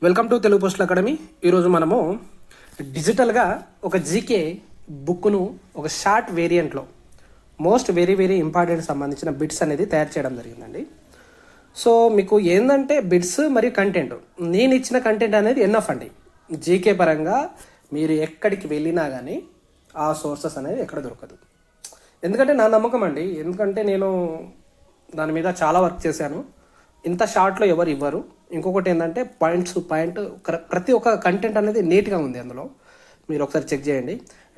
Welcome to Telugu పోస్టుల academy. ఈరోజు మనము డిజిటల్గా ఒక జీకే బుక్ను ఒక షార్ట్ వేరియంట్లో మోస్ట్ వెరీ ఇంపార్టెంట్ సంబంధించిన బిట్స్ అనేది తయారు చేయడం జరిగిందండి. సో మీకు ఏంటంటే బిట్స్ మరియు కంటెంట్, నేను ఇచ్చిన కంటెంట్ అనేది ఎన్ఎఫ్ అండి. జీకే పరంగా మీరు ఎక్కడికి వెళ్ళినా కానీ ఆ సోర్సెస్ అనేది ఎక్కడ దొరకదు. ఎందుకంటే నా నమ్మకం అండి, ఎందుకంటే నేను దాని మీద చాలా వర్క్ చేశాను. ఇంత షార్ట్లో ఎవరు ఇవ్వరు. ఇంకొకటి ఏంటంటే పాయింట్ ప్రతి ఒక్క కంటెంట్ అనేది నీట్గా ఉంది అందులో. మీరు ఒకసారి చెక్ చేయండి.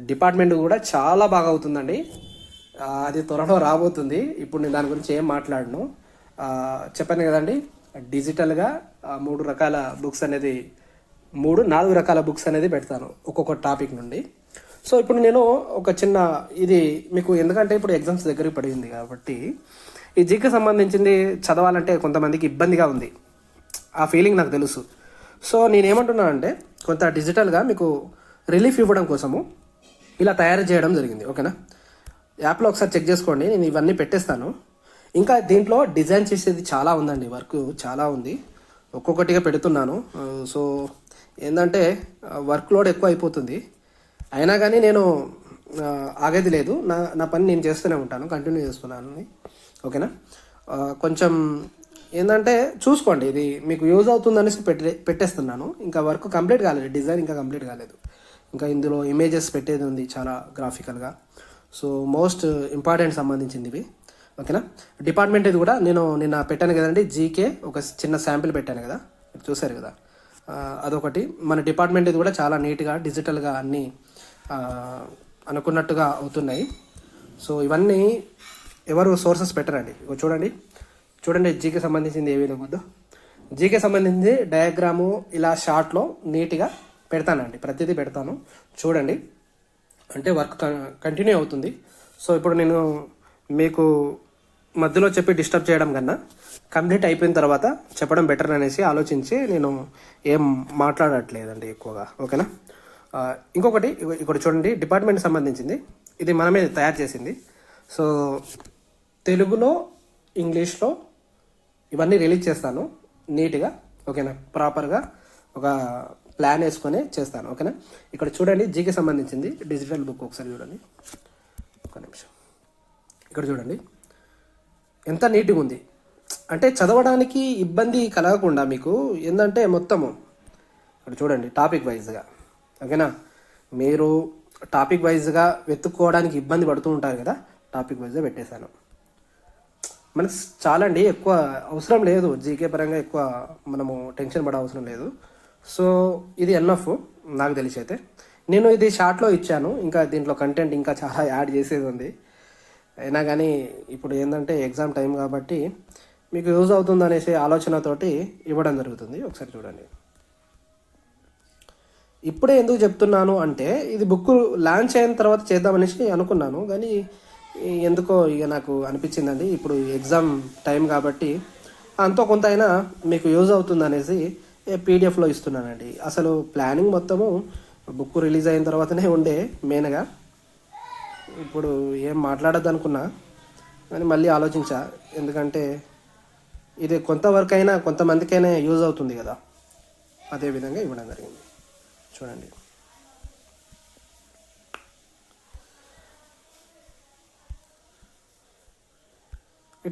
డిపార్ట్మెంట్ కూడా చాలా బాగా అవుతుందండి. అది త్వరలో రాబోతుంది. ఇప్పుడు నేను దాని గురించి ఏం మాట్లాడను. చెప్పాను కదండి, డిజిటల్గా 4 రకాల బుక్స్ అనేది పెడతాను ఒక్కొక్క టాపిక్ నుండి. సో ఇప్పుడు నేను ఒక చిన్న ఇది మీకు, ఎందుకంటే ఇప్పుడు ఎగ్జామ్స్ దగ్గరికి పడింది కాబట్టి ఈ జీకే సంబంధించింది చదవాలంటే కొంతమందికి ఇబ్బందిగా ఉంది. ఆ ఫీలింగ్ నాకు తెలుసు. సో నేనేమంటున్నాను అంటే, కొంత డిజిటల్గా మీకు రిలీఫ్ ఇవ్వడం కోసము ఇలా తయారు చేయడం జరిగింది. ఓకేనా? యాప్లో ఒకసారి చెక్ చేసుకోండి. నేను ఇవన్నీ పెట్టేస్తాను. ఇంకా దీంట్లో డిజైన్ చేసేది చాలా ఉందండి, వర్క్ చాలా ఉంది. ఒక్కొక్కటిగా పెడుతున్నాను. సో ఏంటంటే వర్క్ లోడ్ ఎక్కువ అయిపోతుంది. అయినా కానీ నేను ఆగేది లేదు. నా పని నేను చేస్తూనే ఉంటాను, కంటిన్యూ చేస్తున్నాను. ఓకేనా? కొంచెం ఏంటంటే చూసుకోండి, ఇది మీకు యూజ్ అవుతుందనేసి పెట్టేస్తున్నాను. ఇంకా వర్క్ కంప్లీట్ కాలేదు, డిజైన్ ఇంకా కంప్లీట్ కాలేదు. ఇంకా ఇందులో ఇమేజెస్ పెట్టేది ఉంది చాలా గ్రాఫికల్గా. సో మోస్ట్ ఇంపార్టెంట్ సంబంధించింది ఇవి. ఓకేనా? డిపార్ట్మెంట్ ఇది కూడా నేను నిన్న పెట్టాను కదండి, జీకే ఒక చిన్న శాంపిల్ పెట్టాను కదా, చూసారు కదా, అదొకటి. మన డిపార్ట్మెంట్ ఇది కూడా చాలా నీట్గా డిజిటల్గా అన్నీ అనుకున్నట్టుగా అవుతున్నాయి. సో ఇవన్నీ ఎవరు సోర్సెస్ పెట్టరండి. చూడండి జీకే సంబంధించింది ఏ విధంగా ఉందో. జీకే సంబంధించి డయాగ్రాము ఇలా షార్ట్లో నీట్గా పెడతానండి, ప్రతిదీ పెడతాను. చూడండి, అంటే వర్క్ కంటిన్యూ అవుతుంది. సో ఇప్పుడు నేను మీకు మధ్యలో చెప్పి డిస్టర్బ్ చేయడం కన్నా కంప్లీట్ అయిపోయిన తర్వాత చెప్పడం బెటర్ అనేసి ఆలోచించి నేను ఏం మాట్లాడట్లేదండి ఎక్కువగా. ఓకేనా? ఇంకొకటి ఇక్కడ చూడండి, డిపార్ట్మెంట్ సంబంధించింది ఇది మనమే తయారు చేసింది. సో తెలుగులో, ఇంగ్లీష్లో ఇవన్నీ రిలీజ్ చేస్తాను నీట్గా. ఓకేనా? ప్రాపర్గా ఒక ప్లాన్ వేసుకొని చేస్తాను. ఓకేనా? ఇక్కడ చూడండి, జీకే సంబంధించింది డిజిటల్ బుక్ ఒకసారి చూడండి. ఒక నిమిషం, ఇక్కడ చూడండి ఎంత నీట్గా ఉంది. అంటే చదవడానికి ఇబ్బంది కలగకుండా మీకు ఏంటంటే మొత్తము ఇక్కడ చూడండి టాపిక్ వైజ్గా. ఓకేనా? మీరు టాపిక్ వైజ్గా వెతుక్కోవడానికి ఇబ్బంది పడుతూ ఉంటారు కదా, టాపిక్ వైజ్గా పెట్టేశాను. మనకు చాలా అండి, ఎక్కువ అవసరం లేదు. జీకే పరంగా ఎక్కువ మనము టెన్షన్ పడే అవసరం లేదు. సో ఇది ఎన్ఎఫ్ నాకు తెలిసి అయితే. నేను ఇది షార్ట్లో ఇచ్చాను, ఇంకా దీంట్లో కంటెంట్ ఇంకా చాలా యాడ్ చేసేది ఉంది. అయినా కానీ ఇప్పుడు ఏంటంటే ఎగ్జామ్ టైం కాబట్టి మీకు యూజ్ అవుతుంది అనేసి ఆలోచనతోటి ఇవ్వడం జరుగుతుంది. ఒకసారి చూడండి. ఇప్పుడే ఎందుకు చెప్తున్నాను అంటే, ఇది బుక్ లాంచ్ అయిన తర్వాత చేద్దామనేసి అనుకున్నాను, కానీ ఎందుకో ఇక నాకు అనిపించిందండి ఇప్పుడు ఎగ్జామ్ టైం కాబట్టి అంతో కొంత అయినా మీకు యూజ్ అవుతుంది అనేసి పీడిఎఫ్లో ఇస్తున్నానండి. అసలు ప్లానింగ్ మొత్తము బుక్ రిలీజ్ అయిన తర్వాతనే ఉండే మెయిన్గా. ఇప్పుడు ఏం మాట్లాడద్దు అనుకున్నా కానీ మళ్ళీ ఆలోచించా, ఎందుకంటే ఇది కొంతవరకు అయినా కొంతమందికైనా యూజ్ అవుతుంది కదా, అదేవిధంగా ఇవ్వడం జరిగింది. చూడండి,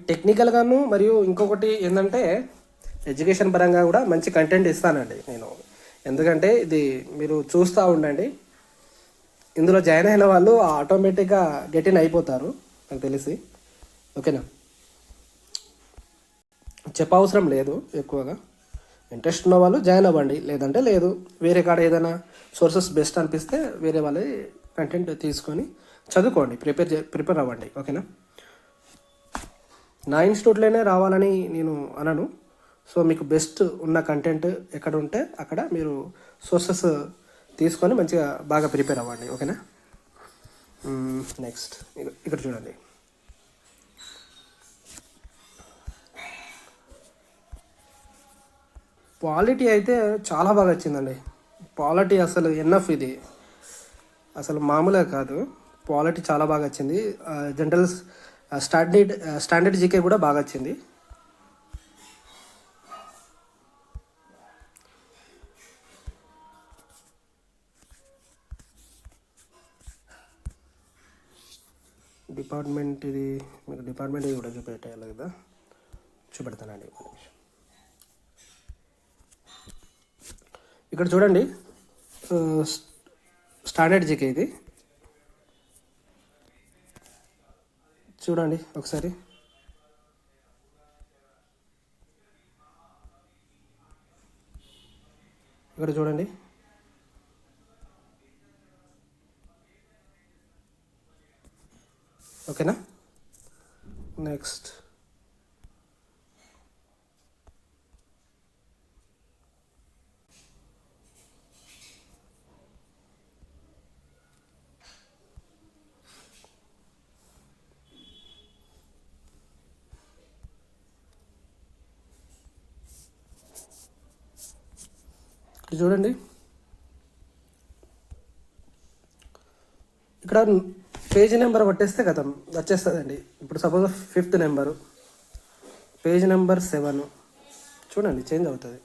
టెక్నికల్గాను మరియు ఇంకొకటి ఏంటంటే ఎడ్యుకేషన్ పరంగా కూడా మంచి కంటెంట్ ఇస్తానండి నేను. ఎందుకంటే ఇది మీరు చూస్తూ ఉండండి, ఇందులో జాయిన్ అయిన వాళ్ళు ఆటోమేటిక్గా గెట్ ఇన్ అయిపోతారు నాకు తెలిసి. ఓకేనా? చెప్పవసరం లేదు ఎక్కువగా. ఇంట్రెస్ట్ ఉన్న వాళ్ళు జాయిన్ అవ్వండి, లేదంటే లేదు. వేరే కాడ ఏదైనా సోర్సెస్ బెస్ట్ అనిపిస్తే వేరే వాళ్ళ కంటెంట్ తీసుకొని చదువుకోండి, ప్రిపేర్ అవ్వండి. ఓకేనా? నా ఇన్స్టిట్యూట్లోనే రావాలని నేను అనను. సో మీకు బెస్ట్ ఉన్న కంటెంట్ ఎక్కడ ఉంటే అక్కడ మీరు సోర్సెస్ తీసుకొని మంచిగా బాగా ప్రిపేర్ అవ్వండి. ఓకేనా? నెక్స్ట్ ఇక్కడ చూడండి, క్వాలిటీ అయితే చాలా బాగా వచ్చిందండి. క్వాలిటీ అసలు ఎన్ఎఫ్, ఇది అసలు మామూలుగా కాదు. క్వాలిటీ చాలా బాగా వచ్చింది. జనరల్ స్టాండర్డ్ జీకే కూడా బాగా వచ్చింది. డిపార్ట్మెంట్ ఇది మీకు డిపార్ట్మెంట్ ఇది కూడా చూపెట్టాలి కదా, చూపెడతానండి. ఇక్కడ చూడండి, స్టాండర్డ్ జీకే ఇది చూడండి ఒకసారి. ఇక్కడ చూడండి, ఓకేనా. నెక్స్ట్ చూడండి, ఇక్కడ పేజీ నెంబర్ కొట్టేస్తే కదా వచ్చేస్తుందండి. ఇప్పుడు suppose 5th number, page number 7 చూడండి చేంజ్ అవుతుంది.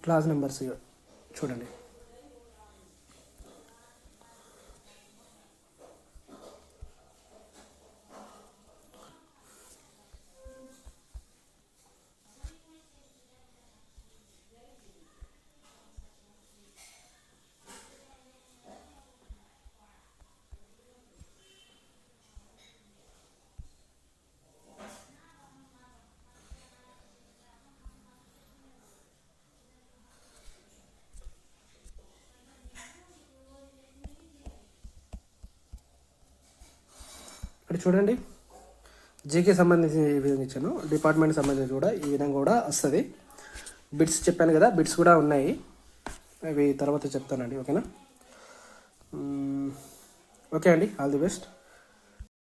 క్లాస్ నెంబర్స్ చూడండి. ఇక్కడ చూడండి, జీకే సంబంధించి ఈ విధంగా ఇచ్చాను, డిపార్ట్మెంట్ సంబంధించి కూడా ఈ విధంగా కూడా వస్తుంది. బిట్స్ చెప్పాను కదా, బిట్స్ కూడా ఉన్నాయి, అవి తర్వాత చెప్తానండి. ఓకేనా. ఓకే అండి, ఆల్ ది బెస్ట్.